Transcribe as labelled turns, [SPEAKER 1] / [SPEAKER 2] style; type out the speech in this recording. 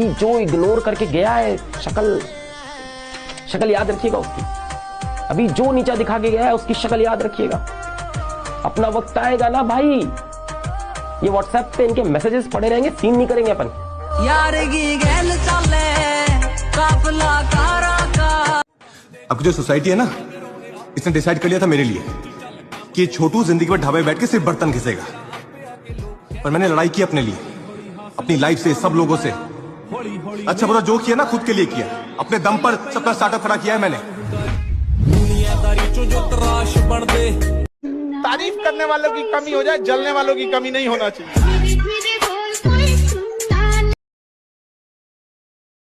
[SPEAKER 1] अभी जो इग्नोर करके गया है, शक्ल याद रखिएगा उसकी। अभी जो नीचा दिखा के गया है उसकी शक्ल याद रखिएगा। अपना वक्त आएगा ना भाई, ये व्हाट्सएप पे इनके मैसेजेस पड़े रहेंगे, सीन नहीं करेंगे अपन।
[SPEAKER 2] अब जो सोसाइटी है ना, इसने डिसाइड कर लिया था मेरे लिए कि छोटू जिंदगी में ढाबे बैठ के सिर्फ बर्तन घिसेगा, पर मैंने लड़ाई की अपने लिए, अपनी लाइफ से, सब लोगों से। अच्छा बुरा जो किया ना खुद के लिए किया, अपने दम पर सबका स्टार्टअप खड़ा किया है मैंने।
[SPEAKER 3] तारीफ करने वालों की कमी हो जाए, जलने वालों की कमी नहीं होना चाहिए।